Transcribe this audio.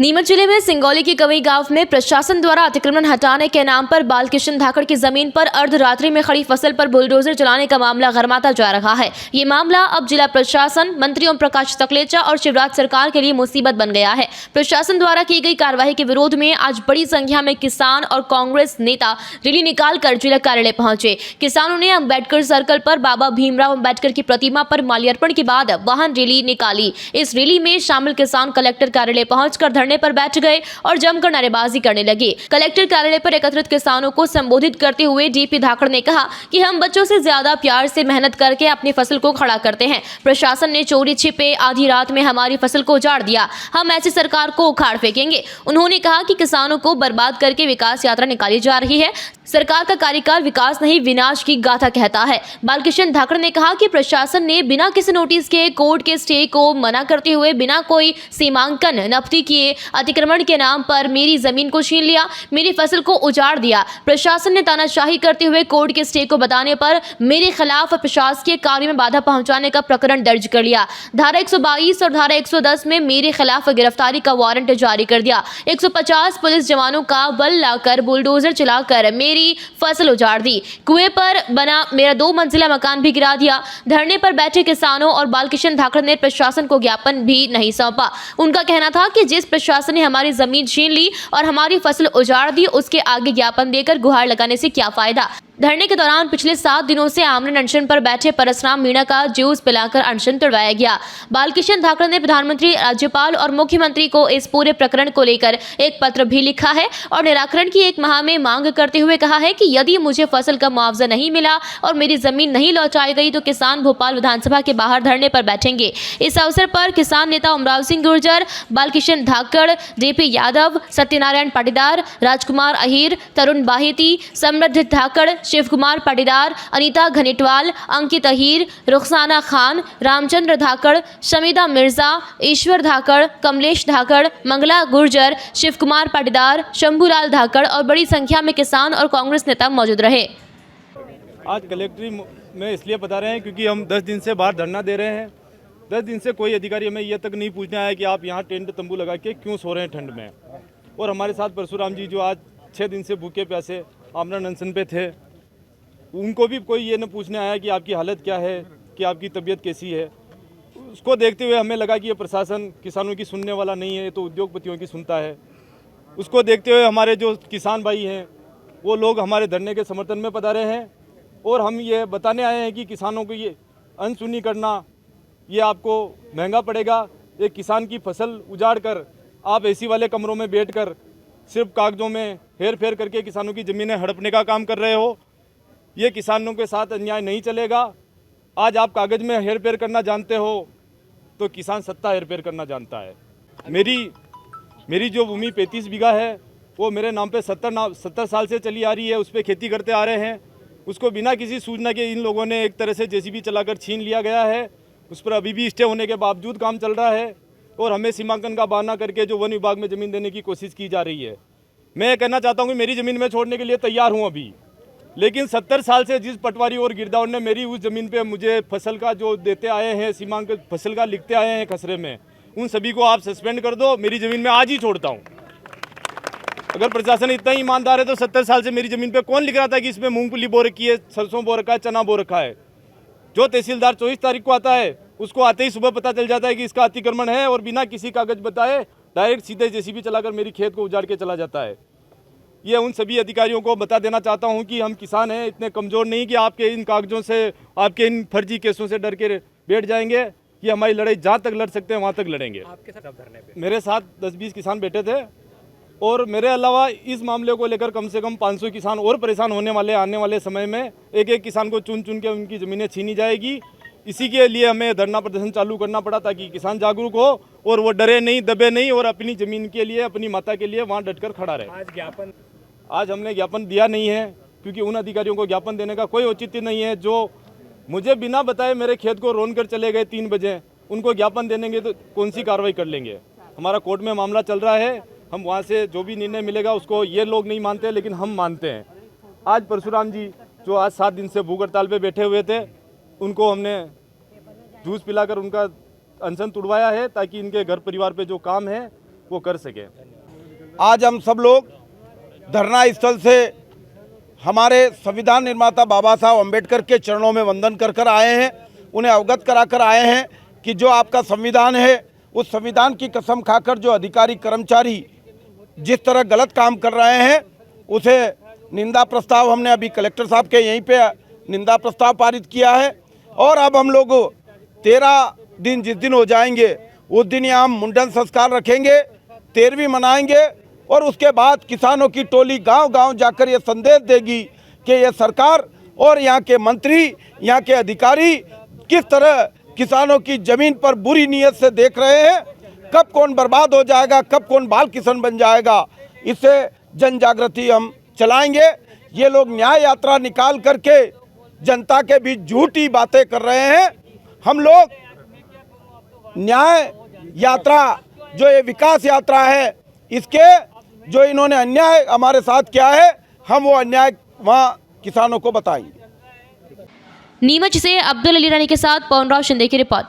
नीमच जिले में सिंगौली के कवई गांव में प्रशासन द्वारा अतिक्रमण हटाने के नाम पर बालकिशन धाकड़ की जमीन पर अर्धरात्रि में खड़ी फसल पर बुलडोजर चलाने का मामला गरमाता जा रहा है। ये मामला अब जिला प्रशासन, मंत्री ओम प्रकाश सकलेचा और शिवराज सरकार के लिए मुसीबत बन गया है। प्रशासन द्वारा की गई कार्रवाई के विरोध में आज बड़ी संख्या में किसान और कांग्रेस नेता रैली निकालकर जिला कार्यालय पहुंचे। किसानों ने अम्बेडकर सर्कल पर बाबा भीमराव अम्बेडकर की प्रतिमा पर माल्यार्पण के बाद वाहन रैली निकाली। इस रैली में शामिल किसान कलेक्टर कार्यालय पहुंचकर धरने पर बैठ गए और जमकर नारेबाजी करने लगे। कलेक्टर कार्यालय पर एकत्रित किसानों को संबोधित करते हुए डीपी धाकड़ ने कहा कि हम बच्चों से ज्यादा प्यार से मेहनत करके अपनी फसल को खड़ा करते हैं। प्रशासन ने चोरी छिपे आधी रात में हमारी फसल को उजाड़ दिया। हम ऐसी सरकार को उखाड़ फेंकेंगे। उन्होंने कहा कि किसानों को बर्बाद करके विकास यात्रा निकाली जा रही है। सरकार का कार्यकाल विकास नहीं विनाश की गाथा कहता है। बालकिशन धाकड़ ने कहा कि प्रशासन ने बिना किसी नोटिस के कोर्ट के स्टे को मना करते हुए बिना कोई सीमांकन नफती किए अतिक्रमण के नाम पर मेरी जमीन को छीन लिया, मेरी फसल को उजाड़ दिया। प्रशासन ने तानाशाही करते हुए कोर्ट के स्टे को बताने पर मेरे खिलाफ प्रशासकीय कार्य में बाधा पहुंचाने का प्रकरण दर्ज कर लिया। धारा 122 और धारा 110 में मेरे खिलाफ गिरफ्तारी का वारंट जारी कर दिया। 150 पुलिस जवानों का बल लाकर बुलडोजर चलाकर मेरी फसल उजाड़ दी। कुएं पर बना मेरा 2 मंजिला मकान भी गिरा दिया। धरने पर बैठे किसानों और बालकिशन धाकड़ ने प्रशासन को ज्ञापन भी नहीं सौंपा। उनका कहना था कि जिस प्रशासन ने हमारी जमीन छीन ली और हमारी फसल उजाड़ दी, उसके आगे ज्ञापन देकर गुहार लगाने से क्या फायदा। धरने के दौरान पिछले 7 दिनों से आमरण अनशन पर बैठे परसराम मीणा का जूस पिलाकर अनशन तोड़वाया गया। बालकिशन धाकड़ ने प्रधानमंत्री, राज्यपाल और मुख्यमंत्री को इस पूरे प्रकरण को लेकर एक पत्र भी लिखा है और निराकरण की 1 माह में मांग करते हुए कहा है कि यदि मुझे फसल का मुआवजा नहीं मिला और मेरी जमीन नहीं लौटाई गई तो किसान भोपाल विधानसभा के बाहर धरने पर बैठेंगे। इस अवसर पर किसान नेता उमराव सिंह गुर्जर, बालकिशन धाकड़, डीपी यादव, सत्यनारायण पाटीदार, राजकुमार अहीर, तरुण बाहेती, समृद्ध धाकड़, शिव कुमार पाटीदार, अनीता घनेटवाल, अंकित अहीर, रुखसाना खान, रामचंद्र धाकड़, शमीदा मिर्जा, ईश्वर धाकड़, कमलेश धाकड़, मंगला गुर्जर, शिव कुमार पाटीदार, शंभूलाल धाकड़ और बड़ी संख्या में किसान और कांग्रेस नेता मौजूद रहे। आज कलेक्ट्री में इसलिए बता रहे हैं क्योंकि हम 10 दिन से बाहर धरना दे रहे हैं। 10 दिन से कोई अधिकारी हमें यह तक नहीं पूछने आया कि आप यहाँ टेंट तंबू लगा के क्यों सो रहे हैं ठंड में। और हमारे साथ परशुराम जी जो आज 6 दिन से भूखे प्यासे आमरण अनशन पे थे, उनको भी कोई ये न पूछने आया कि आपकी हालत क्या है, कि आपकी तबीयत कैसी है। उसको देखते हुए हमें लगा कि ये प्रशासन किसानों की सुनने वाला नहीं है, तो उद्योगपतियों की सुनता है। उसको देखते हुए हमारे जो किसान भाई हैं वो लोग हमारे धरने के समर्थन में पधारे हैं और हम ये बताने आए हैं कि किसानों को ये अनसुनी करना ये आपको महंगा पड़ेगा। एक किसान की फसल उजाड़ कर आप एसी वाले कमरों में बैठकर सिर्फ कागजों में हेर फेर करके किसानों की ज़मीनें हड़पने का काम कर रहे हो। ये किसानों के साथ अन्याय नहीं चलेगा। आज आप कागज में हेर फेर करना जानते हो तो किसान सत्ता हेर फेर करना जानता है। मेरी जो भूमि 35 बीघा है वो मेरे नाम पे 70 साल से चली आ रही है। उस पर खेती करते आ रहे हैं। उसको बिना किसी सूचना के इन लोगों ने एक तरह से जेसीबी चलाकर छीन लिया गया है। उस पर अभी भी स्टे होने के बावजूद काम चल रहा है और हमें सीमांकन का बहाना करके जो वन विभाग में ज़मीन देने की कोशिश की जा रही है। मैं ये कहना चाहता हूँ कि मेरी ज़मीन में छोड़ने के लिए तैयार हूँ अभी, लेकिन 70 साल से जिस पटवारी और गिरदावर ने मेरी उस ज़मीन पे मुझे फसल का जो देते आए हैं, सीमांकन फसल का लिखते आए हैं खसरे में, उन सभी को आप सस्पेंड कर दो। मेरी ज़मीन में आज ही छोड़ता हूँ। अगर प्रशासन इतना ही ईमानदार है तो 70 साल से मेरी ज़मीन पे कौन लिख रहा था कि इसमें मूंगफली बो रखी है, सरसों बो रखा है, चना बो रखा है। जो तहसीलदार 24 तारीख को आता है उसको आते ही सुबह पता चल जाता है कि इसका अतिक्रमण है और बिना किसी कागज बताए डायरेक्ट सीधे जेसीबी चलाकर मेरी खेत को उजाड़ के चला जाता है। ये उन सभी अधिकारियों को बता देना चाहता हूं कि हम किसान हैं, इतने कमज़ोर नहीं कि आपके इन कागजों से, आपके इन फर्जी केसों से डर के बैठ जाएंगे। ये हमारी लड़ाई जहाँ तक लड़ सकते हैं वहाँ तक लड़ेंगे। आपके साथ धरने पे मेरे साथ 10-20 किसान बैठे थे और मेरे अलावा इस मामले को लेकर कम से कम 500 किसान और परेशान होने वाले आने वाले समय में एक किसान को चुन चुन के उनकी ज़मीनें छीनी जाएगी। इसी के लिए हमें धरना प्रदर्शन चालू करना पड़ा ताकि किसान जागरूक हो और वो डरे नहीं, दबे नहीं और अपनी ज़मीन के लिए, अपनी माता के लिए वहाँ डटकर खड़ा रहे। आज हमने ज्ञापन दिया नहीं है क्योंकि उन अधिकारियों को ज्ञापन देने का कोई औचित्य नहीं है जो मुझे बिना बताए मेरे खेत को रोन कर चले गए 3 बजे। उनको ज्ञापन देंगे तो कौन सी कार्रवाई कर लेंगे। हमारा कोर्ट में मामला चल रहा है, हम वहाँ से जो भी निर्णय मिलेगा उसको ये लोग नहीं मानते लेकिन हम मानते हैं। आज परशुराम जी जो आज 7 दिन से भूख हड़ताल पे बैठे हुए थे, उनको हमने जूस पिलाकर उनका अनशन तुड़वाया है ताकि इनके घर परिवार पे जो काम है वो कर सके। आज हम सब लोग धरना स्थल से हमारे संविधान निर्माता बाबा साहब अम्बेडकर के चरणों में वंदन कर कर आए हैं, उन्हें अवगत करा कर आए हैं कि जो आपका संविधान है उस संविधान की कसम खाकर जो अधिकारी कर्मचारी जिस तरह गलत काम कर रहे हैं उसे निंदा प्रस्ताव हमने अभी कलेक्टर साहब के यहीं पे निंदा प्रस्ताव पारित किया है। और अब हम लोग 13 दिन जिस दिन हो जाएंगे उस दिन यहाँ हम मुंडन संस्कार रखेंगे, 13वीं मनाएंगे और उसके बाद किसानों की टोली गांव-गांव जाकर ये संदेश देगी कि ये सरकार और यहाँ के मंत्री, यहाँ के अधिकारी किस तरह किसानों की ज़मीन पर बुरी नीयत से देख रहे हैं। कब कौन बर्बाद हो जाएगा, कब कौन बाल किसान बन जाएगा, इससे जन जागृति हम चलाएंगे। ये लोग न्याय यात्रा निकाल करके जनता के बीच झूठी बातें कर रहे हैं। हम लोग न्याय यात्रा जो ये विकास यात्रा है, इसके जो इन्होंने अन्याय हमारे साथ किया है, हम वो अन्याय वहाँ किसानों को बताएंगे। नीमच से अब्दुल अली रानी के साथ पवन राव शिंदे की रिपोर्ट।